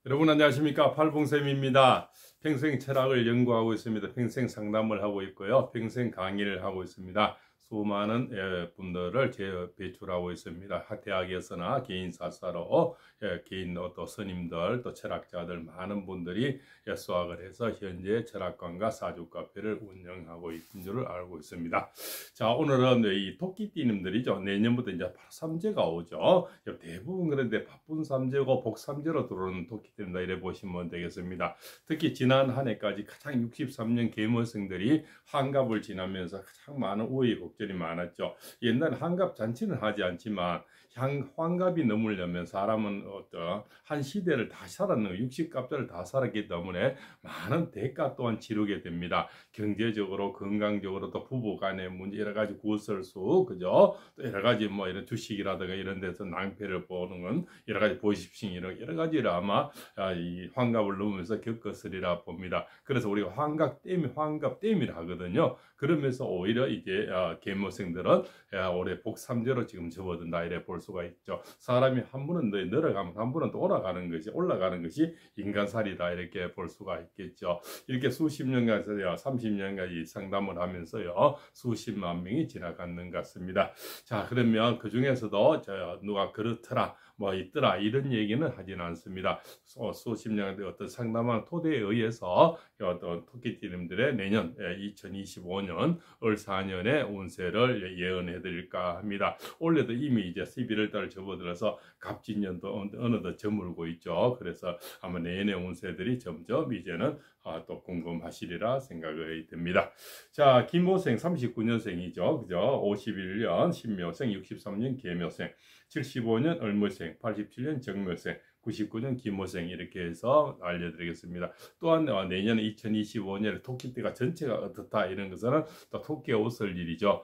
여러분 안녕하십니까? 팔봉쌤입니다. 평생 철학을 연구하고 있습니다. 평생 상담을 하고 있고요. 평생 강의를 하고 있습니다. 수많은 분들을 배출하고 있습니다. 대학에서나 개인사사로 개인 또 스님들 또 철학자들 많은 분들이 수학을 해서 현재 철학관과 사주카페를 운영하고 있는 줄 알고 있습니다. 자, 오늘은 이 토끼띠님들이죠. 내년부터 이제 삼재가 오죠. 대부분 그런데 바쁜 삼재고 복삼재로 들어오는 토끼띠입니다. 이래 보시면 되겠습니다. 특히 지난 한 해까지 가장 63년 계모생들이 환갑을 지나면서 가장 많은 우여곡절이 많았죠. 옛날 환갑 잔치는 하지 않지만 환갑이 넘으려면 사람은 한 시대를 다 살았는 60갑절을 다 살았기 때문에 많은 대가 또한 치르게 됩니다. 경제적으로 건강적으로 또 부부간의 문제 여러 가지 구설수 그죠? 또 여러 가지 뭐 이런 주식이라든가 이런 데서 낭패를 보는 건 여러 가지 보십싱 이런 여러 가지를 아마 이 환갑을 넘으면서 겪었으리라 봅니다. 그래서 우리가 환갑 땜이라 하거든요. 그러면서 오히려 이게 계모생들은 올해 복삼재로 지금 접어든다 이래 볼 수가 있죠. 사람이 한 분은 늘어가면 한 분은 또 올라가는 것이 인간살이다 이렇게 볼 수가 있겠죠. 이렇게 수십 년간 30년간 상담을 하면서요 수십만 명이 지나가는 것 같습니다. 자, 그러면 그 중에서도 누가 그렇더라 뭐 있더라 이런 얘기는 하지는 않습니다. 수십 년의 어떤 상담한 토대에 의해서 어떤 토끼띠님들의 내년 2025년 을사년의 운세를 예언해 드릴까 합니다. 올해도 이미 이제 11월 달 접어들어서 갑진년도 어느덧 저물고 있죠. 그래서 아마 내년의 운세들이 점점 이제는 또 궁금하시리라 생각이 듭니다. 자, 김호생 39년생이죠. 그죠? 51년 신묘생, 63년 계묘생, 75년 을묘생, 87년 정묘생, 99년 김호생 이렇게 해서 알려드리겠습니다. 또한 내년 2025년에 토끼띠가 전체가 어떻다 이런 것은 또 토끼가 웃을 일이죠.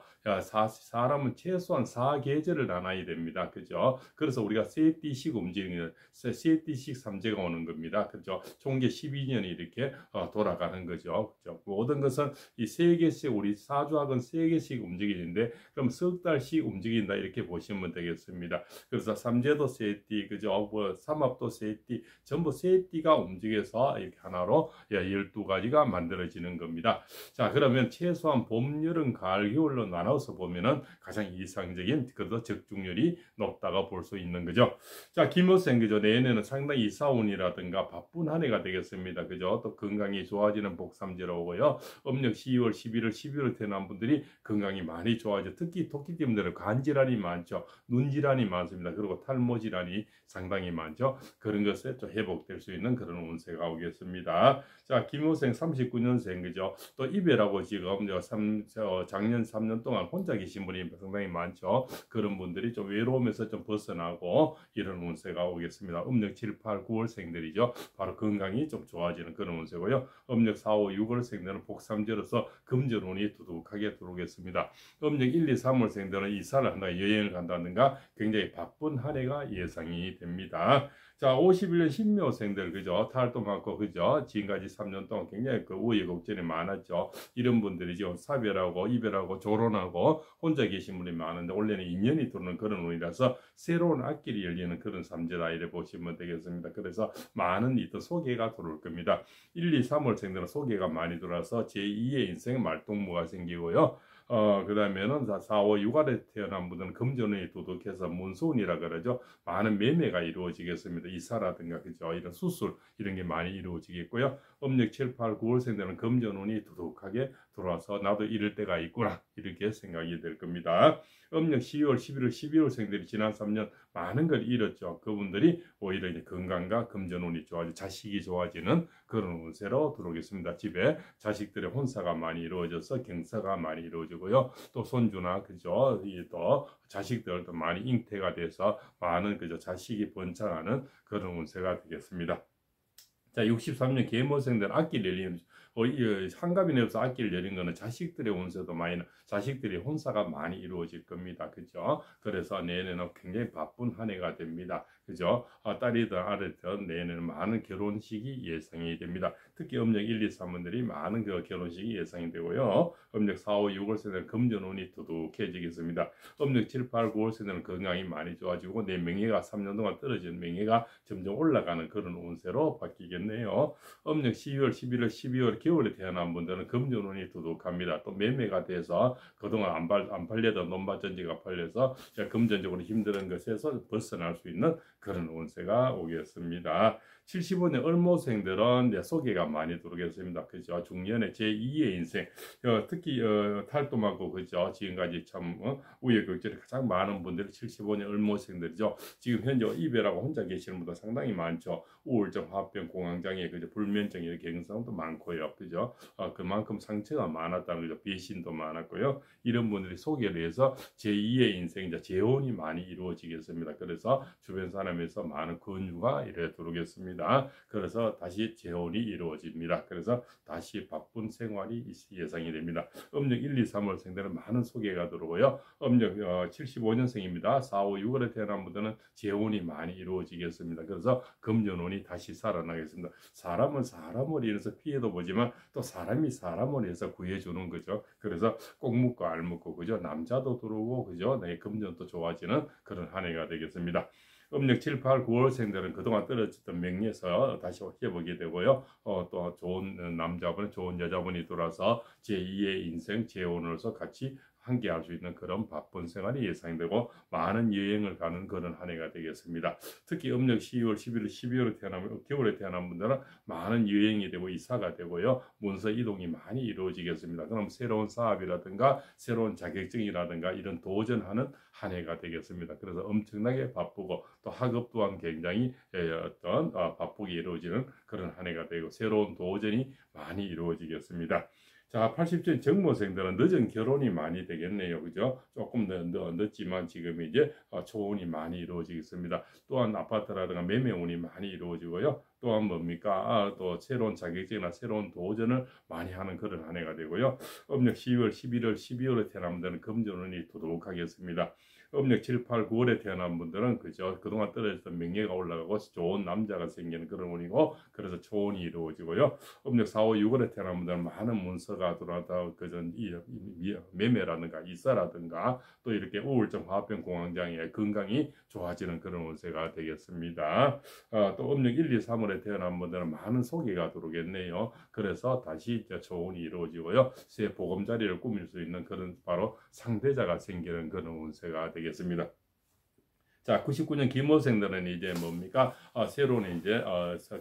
사람은 최소한 4계절을 나눠야 됩니다. 그죠? 그래서 우리가 세 띠씩 움직이는 세 띠씩 삼재가 오는 겁니다. 그죠? 총계 12년이 이렇게 돌아가는 거죠. 그죠? 모든 것은 이 세 개씩 우리 사주학은 세 개씩 움직이는데 그럼 석 달씩 움직인다 이렇게 보시면 되겠습니다. 그래서 삼재도 세 띠, 그죠? 삼합도 세 띠, 전부 세 띠가 움직여서 이렇게 하나로 12가지가 만들어지는 겁니다. 자, 그러면 최소한 봄, 여름, 가을, 겨울로 나눠서 보면은 가장 이상적인 그래도 적중률이 높다고 볼 수 있는 거죠. 자, 김호생 그죠? 내년에는 상당히 이사운이라든가 바쁜 한 해가 되겠습니다. 그죠? 또 건강이 좋아지는 복삼재로 오고요. 음력 12월, 11월, 12월 태어난 분들이 건강이 많이 좋아져. 특히 토끼띠분들은 간질환이 많죠. 눈질환이 많습니다. 그리고 탈모 질환이 상당히 많죠. 그런 것에 좀 회복될 수 있는 그런 운세가 오겠습니다. 자, 김호생 39년생 그죠? 또 이별하고 지금 작년 3년 동안 혼자 계신 분이 상당히 많죠. 그런 분들이 좀 외로움에서 좀 벗어나고 이런 운세가 오겠습니다. 음력 7, 8, 9월생들이죠. 바로 건강이 좀 좋아지는 그런 운세고요. 음력 4, 5, 6월생들은 복삼재로서 금전운이 두둑하게 들어오겠습니다. 음력 1, 2, 3월생들은 이사를 한다, 여행을 간다든가 굉장히 바쁜 한 해가 예상이 됩니다. 자, 51년 신묘생들 그죠? 탈도 많고 그죠? 지금까지 3년 동안 굉장히 그 우여곡절이 많았죠. 이런 분들이 지금 사별하고 이별하고 졸혼하고 혼자 계신 분이 많은데 올해는 인연이 들어오는 그런 운이라서 새로운 앞길이 열리는 그런 삼재다 이래 보시면 되겠습니다. 그래서 많은 이떤 소개가 들어올 겁니다. 1, 2, 3월생들은 소개가 많이 들어와서 제2의 인생 말동무가 생기고요. 그 다음에는 4, 5, 6월에 태어난 분들은 금전운이 두둑해서 문수운이라 그러죠. 많은 매매가 이루어지겠습니다. 이사라든가 그죠? 이런 수술 이런 게 많이 이루어지겠고요. 음력 7, 8, 9월생들은 금전운이 두둑하게 들어와서 나도 이럴 때가 있구나 이렇게 생각이 될 겁니다. 음력 12월, 11월, 12월생들이 지난 3년 많은 걸 잃었죠. 그분들이 오히려 이제 건강과 금전운이 좋아지고 자식이 좋아지는 그런 운세로 들어오겠습니다. 집에 자식들의 혼사가 많이 이루어져서 경사가 많이 이루어지고요. 또 손주나 그죠? 또 자식들도 많이 잉태가 돼서 많은 그죠? 자식이 번창하는 그런 운세가 되겠습니다. 자, 63년 계모생들 악기를 열리는 한갑이 내어서 악기를 열린 거는 자식들의 운세도 많이 자식들의 혼사가 많이 이루어질 겁니다. 그죠? 그래서 내년에는 굉장히 바쁜 한 해가 됩니다. 그죠? 딸이든 아들이든 내년에는 많은 결혼식이 예상이 됩니다. 특히 음력 1, 2, 3분들이 많은 그 결혼식이 예상이 되고요. 음력 4, 5, 6월세는 금전운이 두둑해지겠습니다. 음력 7, 8, 9월세는 건강이 많이 좋아지고 내 명예가 3년 동안 떨어진 명예가 점점 올라가는 그런 운세로 바뀌겠네요. 음력 12월, 11월, 12월 겨울에 태어난 분들은 금전운이 두둑합니다. 또 매매가 돼서 그동안 안 팔려던 논밭전지가 팔려서 금전적으로 힘든 것에서 벗어날 수 있는 그런 운세가 오겠습니다. 75년 을모생들은 소개가 많이 들어오겠습니다. 그죠? 중년의 제2의 인생, 특히 탈도하고 그죠? 지금까지 참 우여곡절이 가장 많은 분들이 75년 을모생들이죠. 지금 현재 이별하고 혼자 계시는 분도 상당히 많죠. 우울증, 화병, 공황장애, 그죠? 불면증 이렇게 증상도 많고요. 그죠? 그만큼 상처가 많았다는 거죠. 배신도 많았고요. 이런 분들이 소개를 해서 제2의 인생, 재혼이 많이 이루어지겠습니다. 그래서 주변 사람에서 많은 권유가 이래 들어오겠습니다. 그래서 다시 재혼이 이루어집니다. 그래서 다시 바쁜 생활이 예상이 됩니다. 음력 1, 2, 3월 생들은 많은 소개가 들어오고요. 음력 75년생입니다. 4, 5, 6월에 태어난 분들은 재혼이 많이 이루어지겠습니다. 그래서 금전운이 다시 살아나겠습니다. 사람은 사람을 인해서 피해도 보지만 또 사람이 사람을 인해서 구해주는 거죠. 그래서 꼭 묻고 알 묻고 그죠? 남자도 들어오고 그죠? 내 금전도 좋아지는 그런 한 해가 되겠습니다. 음력 7, 8, 9월생들은 그동안 떨어졌던 명예에서 다시 회복이 되고요. 또 좋은 남자분, 좋은 여자분이 들어와서 제2의 인생 재혼으로서 같이 함께 할 수 있는 그런 바쁜 생활이 예상되고 많은 여행을 가는 그런 한 해가 되겠습니다. 특히 음력 12월, 11월, 12월에 태어나면 겨울에 태어난 분들은 많은 여행이 되고 이사가 되고요. 문서 이동이 많이 이루어지겠습니다. 그럼 새로운 사업이라든가 새로운 자격증이라든가 이런 도전하는 한 해가 되겠습니다. 그래서 엄청나게 바쁘고 또 학업 또한 굉장히 바쁘게 이루어지는 그런 한 해가 되고 새로운 도전이 많이 이루어지겠습니다. 자, 80세 정모생들은 늦은 결혼이 많이 되겠네요. 그죠? 조금 늦지만 지금 이제 초혼이 많이 이루어지겠습니다. 또한 아파트라든가 매매운이 많이 이루어지고요. 또한 뭡니까? 또 새로운 자격증이나 새로운 도전을 많이 하는 그런 한 해가 되고요. 음력 10월, 11월, 12월에 태어난 분들은 금전운이 두둑하겠습니다. 음력 7, 8, 9월에 태어난 분들은 그죠? 그동안 떨어졌던 명예가 올라가고 좋은 남자가 생기는 그런 운이고 그래서 초혼이 이루어지고요. 음력 4, 5, 6월에 태어난 분들은 많은 문서가 들어왔다. 그전 매매라든가 이사라든가 또 이렇게 우울증, 화병, 공황장애, 건강이 좋아지는 그런 운세가 되겠습니다. 또 음력 1, 2, 3월에 태어난 분들은 많은 소개가 들어오겠네요. 그래서 다시 초혼이 이루어지고요. 새 보금자리를 꾸밀 수 있는 그런 바로 상대자가 생기는 그런 운세가 되겠습니다. 자, 99년 김호생들은 이제 뭡니까? 새로운 이제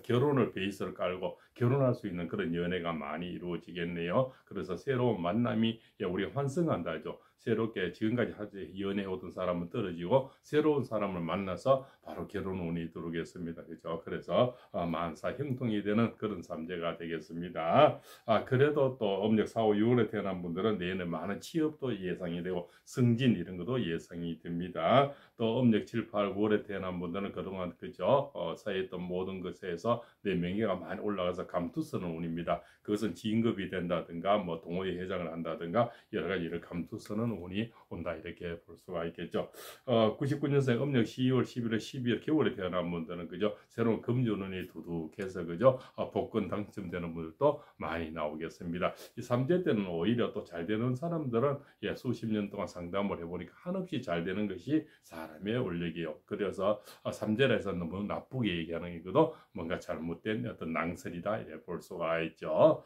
결혼을 베이스를 깔고 결혼할 수 있는 그런 연애가 많이 이루어지겠네요. 그래서 새로운 만남이 우리가 환승한다죠. 새롭게 지금까지 연애하던 사람은 떨어지고 새로운 사람을 만나서 바로 결혼운이 들어오겠습니다. 그죠? 그래서 만사 형통이 되는 그런 삼재가 되겠습니다. 그래도 또 음력 4, 5, 6월에 태어난 분들은 내년에 많은 취업도 예상이 되고 승진 이런 것도 예상이 됩니다. 또 음력 7, 8, 9월에 태어난 분들은 그동안 그죠? 쌓였던 모든 것에서 내 명예가 많이 올라가서 감투쓰는 운입니다. 그것은 진급이 된다든가 뭐 동호회 회장을 한다든가 여러 가지 일을 감투쓰는 운이 온다 이렇게 볼 수가 있겠죠. 99년생 음력 12월, 11월, 12월 겨울에 태어난 분들은 그죠? 새로운 금전운이 두둑해서 그죠? 복권 당첨되는 분들도 많이 나오겠습니다. 이 삼재 때는 오히려 또 잘 되는 사람들은 수십 년 동안 상담을 해보니까 한없이 잘 되는 것이 사람의 원력이요. 그래서 삼재라 해서 너무 나쁘게 얘기하는 것도 뭔가 잘못된 어떤 낭설이다 이렇게 볼 수가 있죠.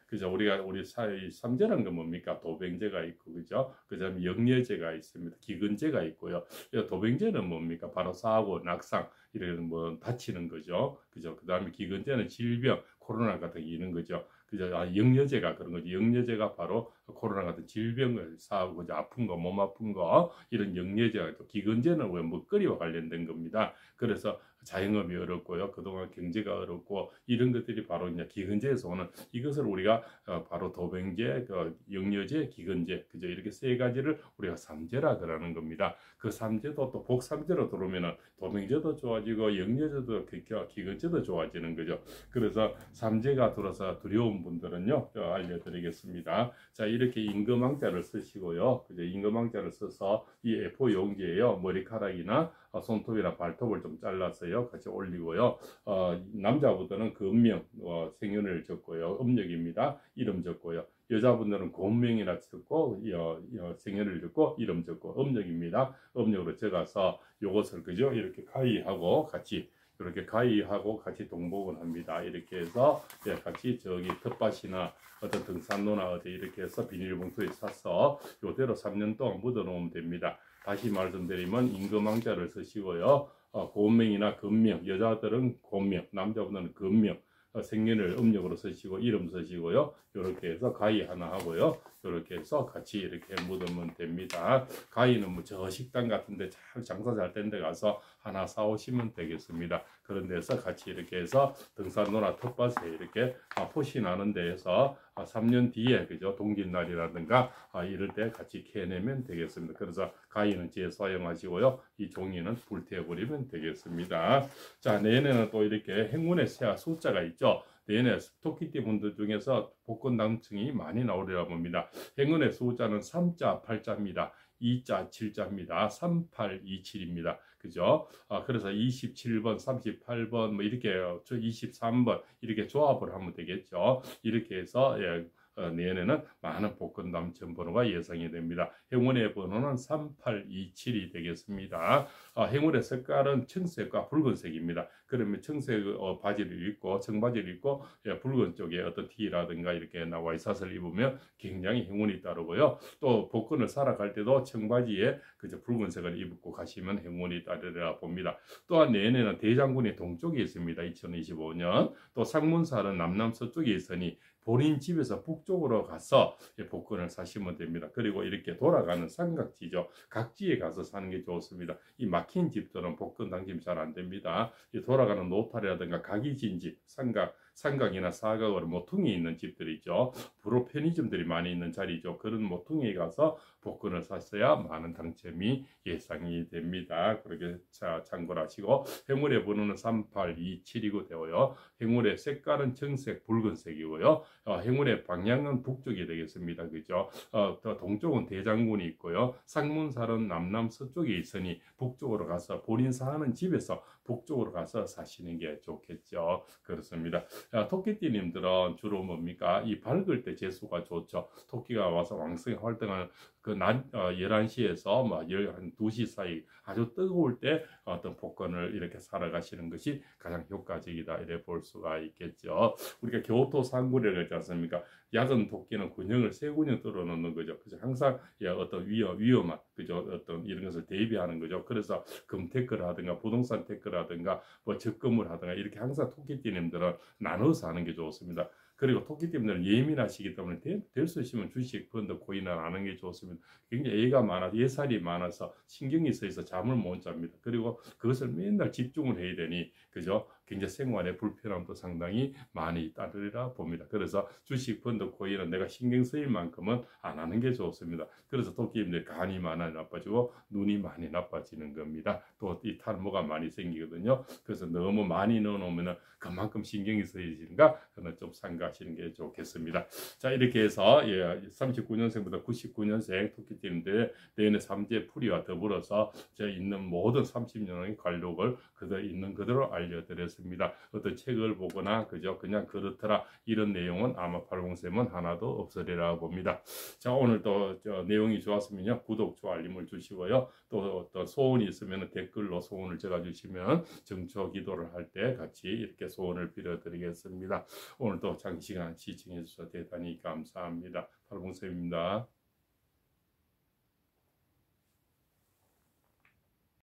그죠? 우리 삼재란 건 뭡니까? 도병재가 있고 그죠? 그다음에 영려재가 있습니다. 기근재가 있고요. 도병재는 뭡니까? 바로 사고, 낙상 이런 뭐 다치는 거죠. 그죠? 그다음에 기근재는 질병, 코로나 같은 게 있는 거죠. 그죠? 영려재가 그런 거죠. 영려재가 바로 코로나 같은 질병을 사고 그죠? 아픈 거, 몸 아픈 거 이런 영려재가 있고 기근재는 왜 먹거리와 관련된 겁니다. 그래서 자영업이 어렵고요. 그동안 경제가 어렵고 이런 것들이 바로 이제 기근제에서 오는 이것을 우리가 바로 도병제, 영여제, 기근제 그죠? 이렇게 세 가지를 우리가 삼재라 그러는 겁니다. 그 삼재도 또 복삼재로 들어오면은 도병제도 좋아지고 영여제도 기근제도 좋아지는 거죠. 그래서 삼재가 들어서 두려운 분들은요 알려드리겠습니다. 자 이렇게 임금왕자를 쓰시고요. 그죠? 임금왕자를 써서 이 A4 용지에요 머리카락이나 손톱이나 발톱을 좀 잘랐어요. 같이 올리고요. 남자분들은 그 음명 생년을 적고요. 음력입니다. 이름 적고요. 여자분들은 고음명이나 적고 생년을 적고 이름 적고 음력입니다. 음력으로 적어서 요것을 그죠? 이렇게 가위하고 같이 이렇게 가위하고 같이 동복을 합니다. 이렇게 해서 같이 저기 텃밭이나 어떤 등산로나 어디 이렇게 해서 비닐봉투에 싸서 요대로 3년 동안 묻어 놓으면 됩니다. 다시 말씀드리면 임금왕자를 쓰시고요. 고음명이나 금명, 여자들은 고음명, 남자분들은 금명, 생년을 음력으로 쓰시고 이름 쓰시고요. 이렇게 해서 가위 하나 하고요. 이렇게 해서 같이 이렇게 묻으면 됩니다. 가위는 뭐 저 식당 같은데 잘 장사 잘 된 데 가서 하나 사오시면 되겠습니다. 그런 데서 같이 이렇게 해서 등산로나 텃밭에 이렇게 포시 나는 데에서 3년 뒤에 그죠 동짓날이라든가 이럴 때 같이 캐내면 되겠습니다. 그래서 가위는 재사용하시고요. 이 종이는 불태워버리면 되겠습니다. 자 내년에는 또 이렇게 행운의 숫자가 숫자가 있죠. 내내 토끼띠 분들 중에서 복권 당첨이 많이 나오리라 봅니다. 행운의 숫자는 3자, 8자입니다. 2자, 7자입니다. 3827입니다. 그죠? 그래서 27번, 38번, 뭐 이렇게 23번 이렇게 조합을 하면 되겠죠. 이렇게 해서 내년에는 많은 복권 당첨 번호가 예상이 됩니다. 행운의 번호는 3827이 되겠습니다. 행운의 색깔은 청색과 붉은색입니다. 그러면 청색 바지를 입고 청바지를 입고 붉은 쪽에 어떤 티라든가 이렇게 와이셔츠를 입으면 굉장히 행운이 따르고요. 또 복권을 사러 갈 때도 청바지에 그저 붉은색을 입고 가시면 행운이 따르리라 봅니다. 또한 내년에는 대장군이 동쪽에 있습니다. 2025년 또 상문살은 남남 서쪽에 있으니 본인 집에서 북쪽으로 가서 복권을 사시면 됩니다. 그리고 이렇게 돌아가는 삼각지죠. 각지에 가서 사는 게 좋습니다. 이 막힌 집들은 복권 당첨이 잘 안 됩니다. 이 돌아가는 노탈이라든가 각이 진 집, 삼각이나 사각으로 모퉁이 있는 집들이 있죠. 부로 편의점들이 많이 있는 자리죠. 그런 모퉁이에 가서 복권을 샀어야 많은 당첨이 예상이 됩니다. 그렇게 참고를 하시고 행운의 번호는 3827이고 되고요. 행운의 색깔은 청색, 붉은색이고요. 행운의 방향은 북쪽이 되겠습니다. 그죠? 동쪽은 대장군이 있고요. 상문살은 남남 서쪽에 있으니 북쪽으로 가서 본인 사는 집에서 북쪽으로 가서 사시는 게 좋겠죠. 그렇습니다. 토끼띠님들은 주로 뭡니까? 이 밝을 때 재수가 좋죠. 토끼가 와서 왕성히 활동하는 그 낮 11시에서 한 2시 사이 아주 뜨거울 때 어떤 복권을 이렇게 사러 가시는 것이 가장 효과적이다 이래 볼 수가 있겠죠. 우리가 교토 상구례를 했지 않습니까? 야전 토끼는 균형을 세 균형 뚫어 놓는 거죠. 그죠? 항상 어떤 위험한 그죠? 어떤 이런 것을 대비하는 거죠. 그래서 금테크를 하든가 부동산 테크를 하든가 뭐 적금을 하든가 이렇게 항상 토끼띠님들은 나눠서 하는 게 좋습니다. 그리고 토끼띠님들은 예민하시기 때문에 될 수 있으면 주식, 펀드, 코인을 하는 게 좋습니다. 굉장히 예살이 많아서 신경이 쓰여서 잠을 못 잡니다. 그리고 그것을 맨날 집중을 해야 되니 그죠? 굉장히 생활에 불편함도 상당히 많이 따르리라 봅니다. 그래서 주식, 펀드, 코인은 내가 신경 쓰일 만큼은 안 하는 게 좋습니다. 그래서 토끼님들 간이 많이 나빠지고 눈이 많이 나빠지는 겁니다. 또 이 탈모가 많이 생기거든요. 그래서 너무 많이 넣어놓으면 그만큼 신경이 쓰이시는가? 그는 좀 삼가하시는 게 좋겠습니다. 자 이렇게 해서 39년생부터 99년생 토끼띠님들 내년에 삼재 풀이와 더불어서 제 있는 모든 30년의 관록을 그대로 있는 그대로 알려드렸습니다. 어떤 책을 보거나 그냥 그렇더라 이런 내용은 아마 80쌤은 하나도 없으리라 봅니다. 자 오늘도 내용이 좋았으면요 구독, 좋아요, 알림을 주시고요. 또 어떤 소원이 있으면 댓글로 소원을 적어주시면 정초 기도를 할 때 같이 이렇게 소원을 빌어드리겠습니다. 오늘도 장시간 시청해 주셔서 대단히 감사합니다. 80쌤입니다.